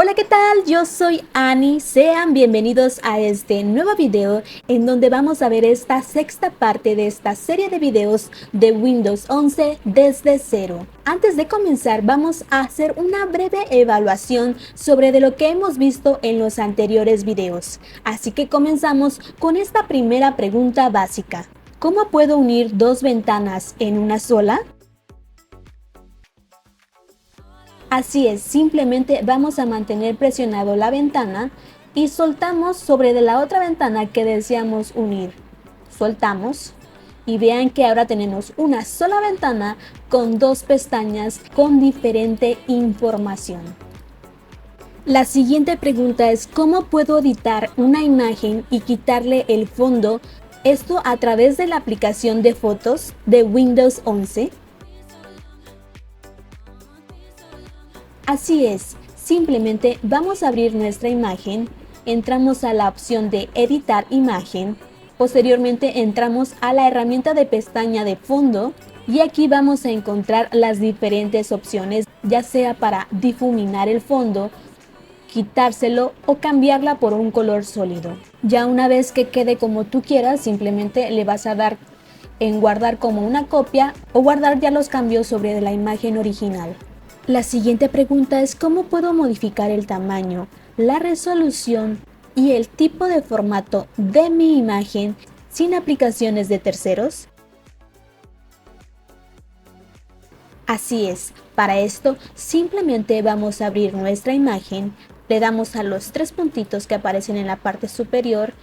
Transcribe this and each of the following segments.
Hola, ¿qué tal? Yo soy Ani. Sean bienvenidos a este nuevo video en donde vamos a ver esta sexta parte de esta serie de videos de Windows 11 desde cero. Antes de comenzar, vamos a hacer una breve evaluación sobre de lo que hemos visto en los anteriores videos. Así que comenzamos con esta primera pregunta básica. ¿Cómo puedo unir dos ventanas en una sola? Así es, simplemente vamos a mantener presionado la ventana y soltamos sobre de la otra ventana que deseamos unir. Soltamos y vean que ahora tenemos una sola ventana con dos pestañas con diferente información. La siguiente pregunta es ¿cómo puedo editar una imagen y quitarle el fondo? Esto a través de la aplicación de fotos de Windows 11. Así es, simplemente vamos a abrir nuestra imagen, entramos a la opción de editar imagen, posteriormente entramos a la herramienta de pestaña de fondo y aquí vamos a encontrar las diferentes opciones, ya sea para difuminar el fondo, quitárselo o cambiarla por un color sólido. Ya una vez que quede como tú quieras, simplemente le vas a dar en guardar como una copia o guardar ya los cambios sobre la imagen original. La siguiente pregunta es ¿cómo puedo modificar el tamaño, la resolución y el tipo de formato de mi imagen sin aplicaciones de terceros? Así es, para esto simplemente vamos a abrir nuestra imagen, le damos a los tres puntitos que aparecen en la parte superior,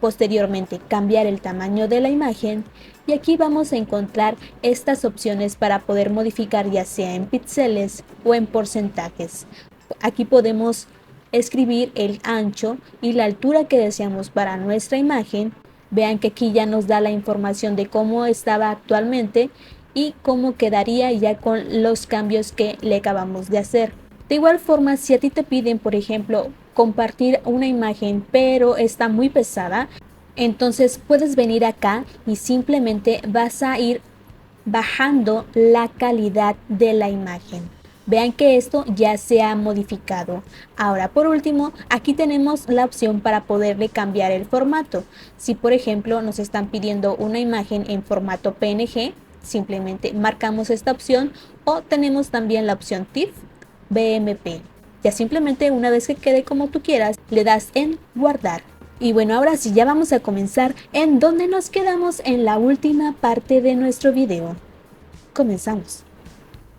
posteriormente cambiar el tamaño de la imagen y aquí vamos a encontrar estas opciones para poder modificar ya sea en píxeles o en porcentajes. Aquí podemos escribir el ancho y la altura que deseamos para nuestra imagen. Vean que aquí ya nos da la información de cómo estaba actualmente y cómo quedaría ya con los cambios que le acabamos de hacer. De igual forma, si a ti te piden, por ejemplo, compartir una imagen pero está muy pesada, entonces puedes venir acá y simplemente vas a ir bajando la calidad de la imagen. Vean que esto ya se ha modificado. Ahora, por último, aquí tenemos la opción para poderle cambiar el formato. Si por ejemplo nos están pidiendo una imagen en formato PNG, simplemente marcamos esta opción o tenemos también la opción TIFF, BMP. Ya simplemente una vez que quede como tú quieras, le das en guardar. Y bueno, ahora sí, ya vamos a comenzar en donde nos quedamos en la última parte de nuestro video. Comenzamos.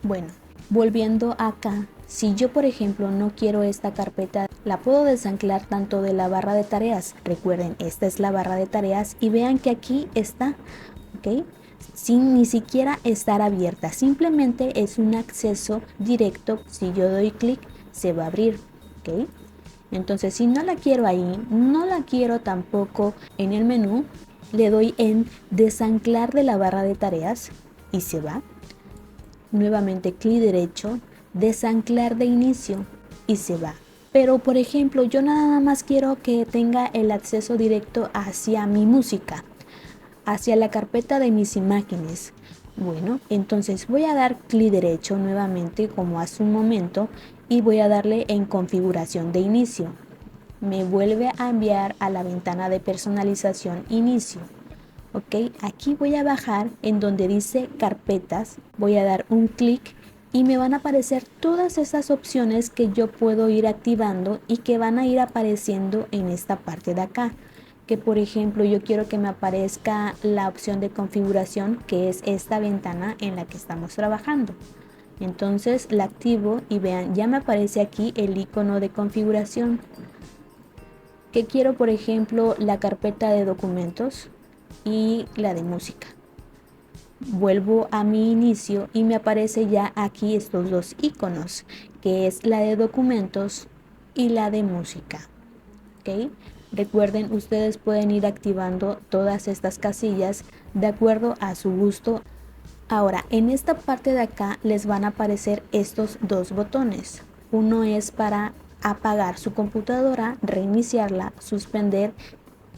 Bueno, volviendo acá, si yo por ejemplo no quiero esta carpeta, la puedo desanclar tanto de la barra de tareas. Recuerden, esta es la barra de tareas y vean que aquí está, ¿ok? Sin ni siquiera estar abierta, simplemente es un acceso directo. Si yo doy clic, se va a abrir, ¿ok? Entonces, si no la quiero ahí, no la quiero tampoco en el menú, le doy en desanclar de la barra de tareas y se va. Nuevamente clic derecho, desanclar de inicio y se va. Pero por ejemplo, yo nada más quiero que tenga el acceso directo hacia mi música, hacia la carpeta de mis imágenes. Bueno, entonces voy a dar clic derecho nuevamente como hace un momento y voy a darle en configuración de inicio. Me vuelve a enviar a la ventana de personalización inicio. Ok, aquí voy a bajar en donde dice carpetas, voy a dar un clic y me van a aparecer todas esas opciones que yo puedo ir activando y que van a ir apareciendo en esta parte de acá. Que por ejemplo yo quiero que me aparezca la opción de configuración, que es esta ventana en la que estamos trabajando. Entonces la activo y vean, ya me aparece aquí el icono de configuración. Que quiero por ejemplo la carpeta de documentos y la de música. Vuelvo a mi inicio y me aparece ya aquí estos dos iconos, que es la de documentos y la de música. ¿Ok? Recuerden, ustedes pueden ir activando todas estas casillas de acuerdo a su gusto. Ahora, en esta parte de acá les van a aparecer estos dos botones. Uno es para apagar su computadora, reiniciarla, suspender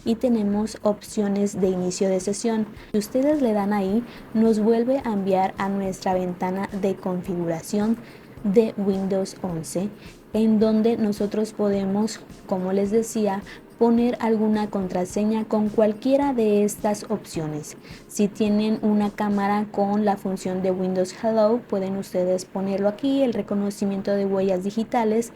y tenemos opciones de inicio de sesión. Si ustedes le dan ahí, nos vuelve a enviar a nuestra ventana de configuración de Windows 11 en donde nosotros podemos, como les decía, poner alguna contraseña con cualquiera de estas opciones. Si tienen una cámara con la función de Windows Hello, pueden ustedes ponerlo aquí, el reconocimiento de huellas digitales.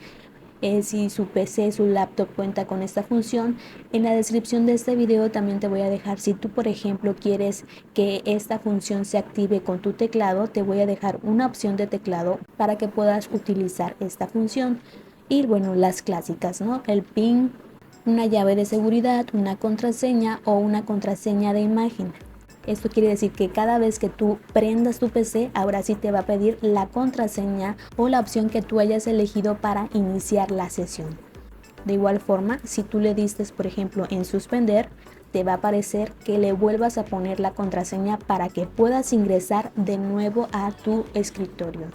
Si su PC, su laptop cuenta con esta función, en la descripción de este video también te voy a dejar, si tú por ejemplo quieres que esta función se active con tu teclado, te voy a dejar una opción de teclado para que puedas utilizar esta función. Y bueno, las clásicas, ¿no? El PIN, una llave de seguridad, una contraseña o una contraseña de imagen. Esto quiere decir que cada vez que tú prendas tu PC, ahora sí te va a pedir la contraseña o la opción que tú hayas elegido para iniciar la sesión. De igual forma, si tú le diste, por ejemplo, en suspender, te va a aparecer que le vuelvas a poner la contraseña para que puedas ingresar de nuevo a tu escritorio.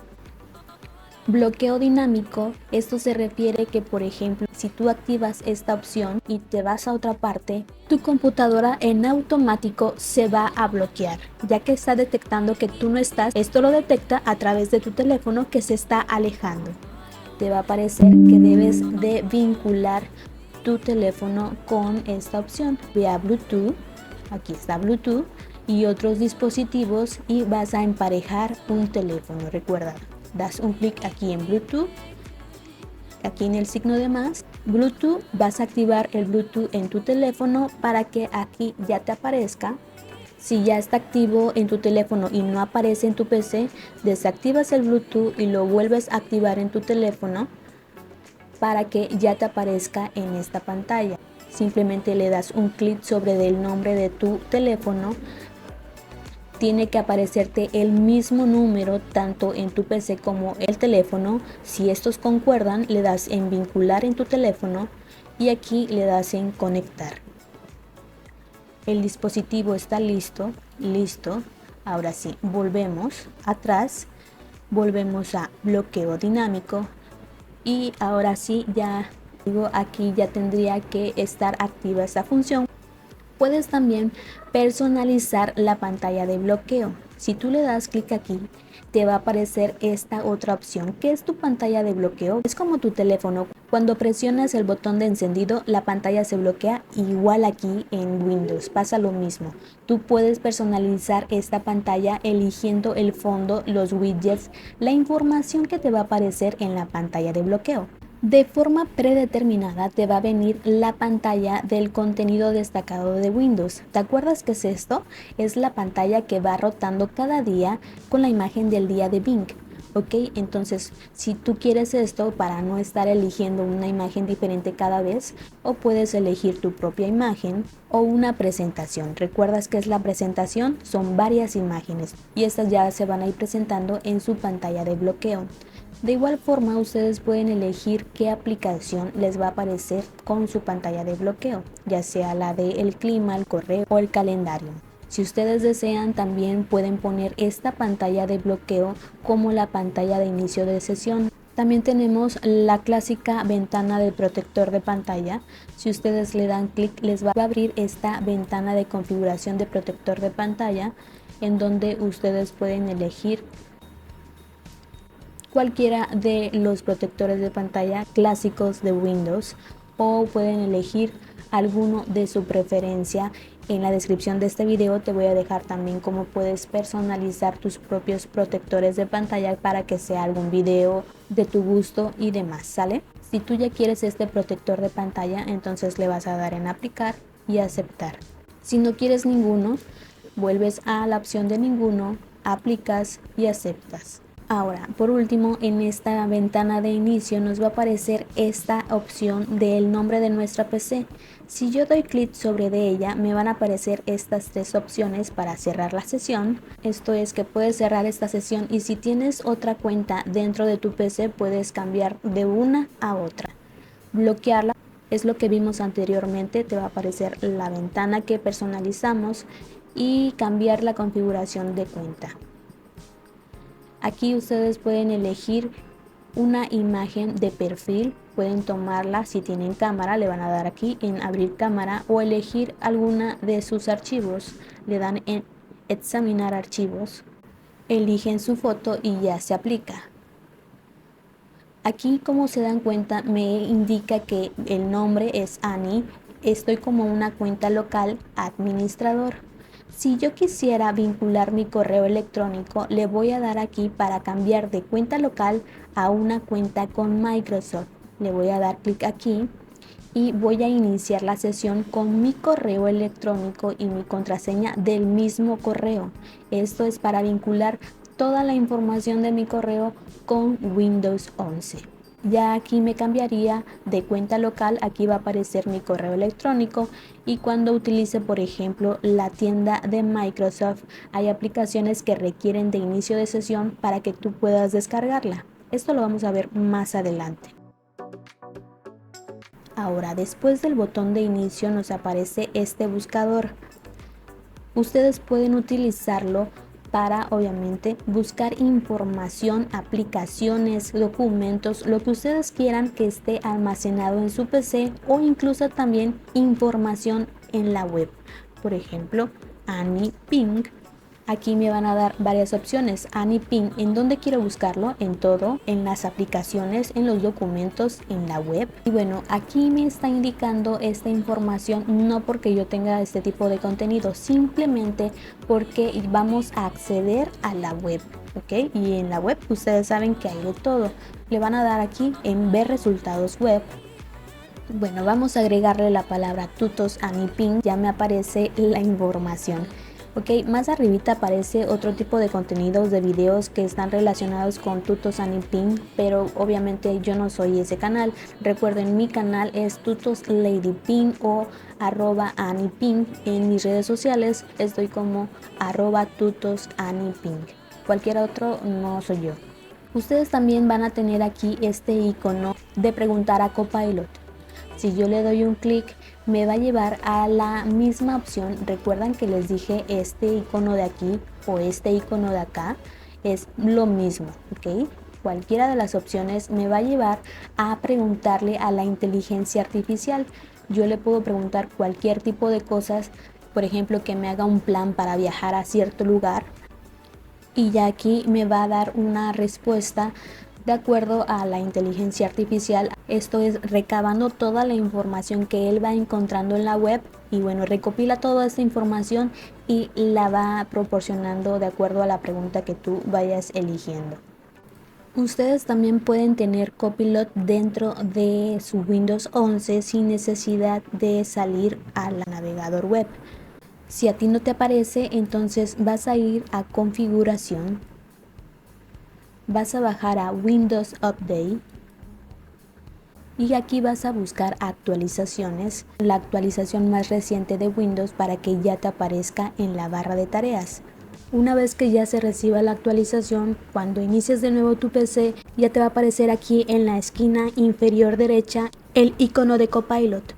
Bloqueo dinámico, esto se refiere que, por ejemplo, si tú activas esta opción y te vas a otra parte, tu computadora en automático se va a bloquear, ya que está detectando que tú no estás. Esto lo detecta a través de tu teléfono que se está alejando. Te va a aparecer que debes de vincular tu teléfono con esta opción. Ve a Bluetooth, aquí está Bluetooth y otros dispositivos y vas a emparejar un teléfono. Recuerda, das un clic aquí en Bluetooth, aquí en el signo de más, Bluetooth, vas a activar el Bluetooth en tu teléfono para que aquí ya te aparezca. Si ya está activo en tu teléfono y no aparece en tu PC, desactivas el Bluetooth y lo vuelves a activar en tu teléfono para que ya te aparezca en esta pantalla. Simplemente le das un clic sobre el nombre de tu teléfono. Tiene que aparecerte el mismo número tanto en tu PC como el teléfono. Si estos concuerdan, le das en vincular en tu teléfono y aquí le das en conectar. El dispositivo está listo. Ahora sí, volvemos atrás, volvemos a bloqueo dinámico y ahora sí, ya digo, aquí ya tendría que estar activa esta función. Puedes también personalizar la pantalla de bloqueo. Si tú le das clic aquí, te va a aparecer esta otra opción, que es tu pantalla de bloqueo. Es como tu teléfono. Cuando presionas el botón de encendido, la pantalla se bloquea. Igual aquí en Windows pasa lo mismo. Tú puedes personalizar esta pantalla eligiendo el fondo, los widgets, la información que te va a aparecer en la pantalla de bloqueo. De forma predeterminada te va a venir la pantalla del contenido destacado de Windows. ¿Te acuerdas qué es esto? Es la pantalla que va rotando cada día con la imagen del día de Bing. ¿Ok? Entonces, si tú quieres esto para no estar eligiendo una imagen diferente cada vez, o puedes elegir tu propia imagen o una presentación. ¿Recuerdas qué es la presentación? Son varias imágenes y estas ya se van a ir presentando en su pantalla de bloqueo. De igual forma, ustedes pueden elegir qué aplicación les va a aparecer con su pantalla de bloqueo, ya sea la del clima, el correo o el calendario. Si ustedes desean, también pueden poner esta pantalla de bloqueo como la pantalla de inicio de sesión. También tenemos la clásica ventana de protector de pantalla. Si ustedes le dan clic, les va a abrir esta ventana de configuración de protector de pantalla, en donde ustedes pueden elegir cualquiera de los protectores de pantalla clásicos de Windows o pueden elegir alguno de su preferencia. En la descripción de este video te voy a dejar también cómo puedes personalizar tus propios protectores de pantalla para que sea algún video de tu gusto y demás, ¿sale? Si tú ya quieres este protector de pantalla, entonces le vas a dar en aplicar y aceptar. Si no quieres ninguno, vuelves a la opción de ninguno, aplicas y aceptas. Ahora, por último, en esta ventana de inicio nos va a aparecer esta opción del nombre de nuestra PC. Si yo doy clic sobre de ella, me van a aparecer estas tres opciones para cerrar la sesión. Esto es que puedes cerrar esta sesión y si tienes otra cuenta dentro de tu PC, puedes cambiar de una a otra. Bloquearla es lo que vimos anteriormente, te va a aparecer la ventana que personalizamos y cambiar la configuración de cuenta. Aquí ustedes pueden elegir una imagen de perfil, pueden tomarla si tienen cámara, le van a dar aquí en abrir cámara o elegir alguna de sus archivos, le dan en examinar archivos, eligen su foto y ya se aplica. Aquí, como se dan cuenta, me indica que el nombre es Annie. Estoy como una cuenta local administrador. Si yo quisiera vincular mi correo electrónico, le voy a dar aquí para cambiar de cuenta local a una cuenta con Microsoft. Le voy a dar clic aquí y voy a iniciar la sesión con mi correo electrónico y mi contraseña del mismo correo. Esto es para vincular toda la información de mi correo con Windows 11. Ya aquí me cambiaría de cuenta local, aquí va a aparecer mi correo electrónico y cuando utilice, por ejemplo, la tienda de Microsoft, hay aplicaciones que requieren de inicio de sesión para que tú puedas descargarla. Esto lo vamos a ver más adelante. Ahora, después del botón de inicio nos aparece este buscador. Ustedes pueden utilizarlo para, obviamente, buscar información, aplicaciones, documentos, lo que ustedes quieran que esté almacenado en su PC o incluso también información en la web. Por ejemplo, Annie Ping. Aquí me van a dar varias opciones. Annie Ping, ¿en dónde quiero buscarlo? En todo, en las aplicaciones, en los documentos, en la web. Y bueno, aquí me está indicando esta información no porque yo tenga este tipo de contenido, simplemente porque vamos a acceder a la web, ¿ok? Y en la web ustedes saben que hay de todo. Le van a dar aquí en ver resultados web. Bueno, vamos a agregarle la palabra tutos Annie Ping, ya me aparece la información. Ok, más arribita aparece otro tipo de contenidos de videos que están relacionados con Tutos Annie Ping, pero obviamente yo no soy ese canal. Recuerden, mi canal es Tutos Lady Ping o @Annie Ping. En mis redes sociales estoy como @Tutos Annie Ping. Cualquier otro no soy yo. Ustedes también van a tener aquí este icono de preguntar a Copilot. Si yo le doy un clic, me va a llevar a la misma opción. Recuerdan que les dije este icono de aquí o este icono de acá es lo mismo, ¿ok? Cualquiera de las opciones me va a llevar a preguntarle a la inteligencia artificial. Yo le puedo preguntar cualquier tipo de cosas, por ejemplo, que me haga un plan para viajar a cierto lugar y ya aquí me va a dar una respuesta de acuerdo a la inteligencia artificial. Esto es recabando toda la información que él va encontrando en la web y bueno, recopila toda esta información y la va proporcionando de acuerdo a la pregunta que tú vayas eligiendo. Ustedes también pueden tener Copilot dentro de su Windows 11 sin necesidad de salir al navegador web. Si a ti no te aparece, entonces vas a ir a configuración, vas a bajar a Windows Update y aquí vas a buscar actualizaciones, la actualización más reciente de Windows para que ya te aparezca en la barra de tareas. Una vez que ya se reciba la actualización, cuando inicies de nuevo tu PC, ya te va a aparecer aquí en la esquina inferior derecha el icono de Copilot.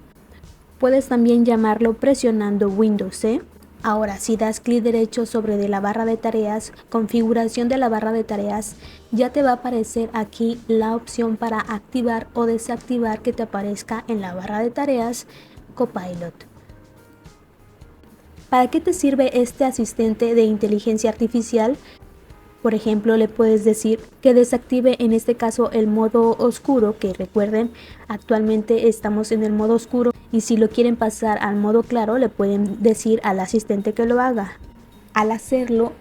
Puedes también llamarlo presionando Windows C. Ahora, si das clic derecho sobre de la barra de tareas, configuración de la barra de tareas, ya te va a aparecer aquí la opción para activar o desactivar que te aparezca en la barra de tareas Copilot. ¿Para qué te sirve este asistente de inteligencia artificial? Por ejemplo, le puedes decir que desactive en este caso el modo oscuro, que recuerden, actualmente estamos en el modo oscuro y si lo quieren pasar al modo claro, le pueden decir al asistente que lo haga. Al hacerlo,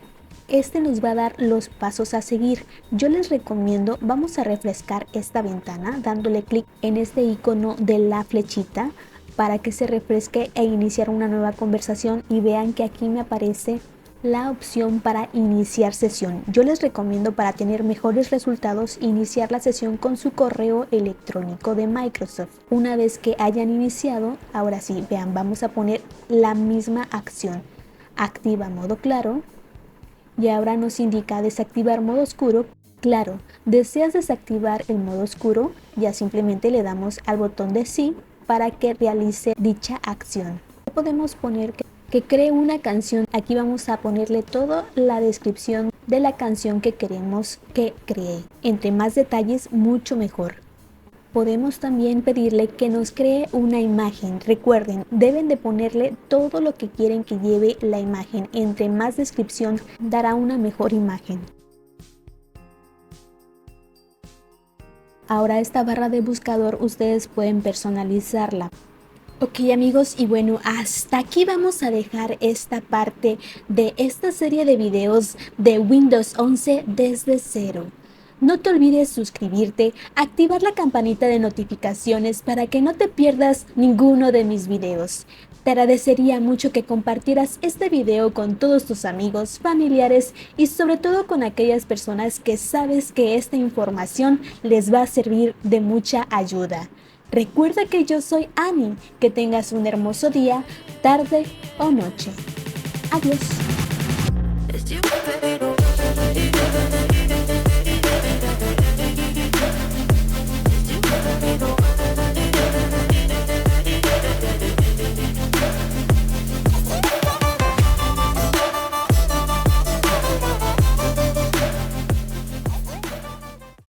este nos va a dar los pasos a seguir. Yo les recomiendo, vamos a refrescar esta ventana dándole clic en este icono de la flechita para que se refresque e iniciar una nueva conversación y vean que aquí me aparece la opción para iniciar sesión. Yo les recomiendo, para tener mejores resultados, iniciar la sesión con su correo electrónico de Microsoft. Una vez que hayan iniciado, ahora sí, vean, vamos a poner la misma acción. Activa modo claro y ahora nos indica desactivar modo oscuro. Claro, ¿deseas desactivar el modo oscuro? Ya simplemente le damos al botón de sí para que realice dicha acción. Podemos poner que cree una canción. Aquí vamos a ponerle toda la descripción de la canción que queremos que cree. Entre más detalles, mucho mejor. Podemos también pedirle que nos cree una imagen. Recuerden, deben de ponerle todo lo que quieren que lleve la imagen. Entre más descripción, dará una mejor imagen. Ahora esta barra de buscador ustedes pueden personalizarla. Ok amigos, y bueno, hasta aquí vamos a dejar esta parte de esta serie de videos de Windows 11 desde cero. No te olvides suscribirte, activar la campanita de notificaciones para que no te pierdas ninguno de mis videos. Te agradecería mucho que compartieras este video con todos tus amigos, familiares y sobre todo con aquellas personas que sabes que esta información les va a servir de mucha ayuda. Recuerda que yo soy Ani, que tengas un hermoso día, tarde o noche. Adiós.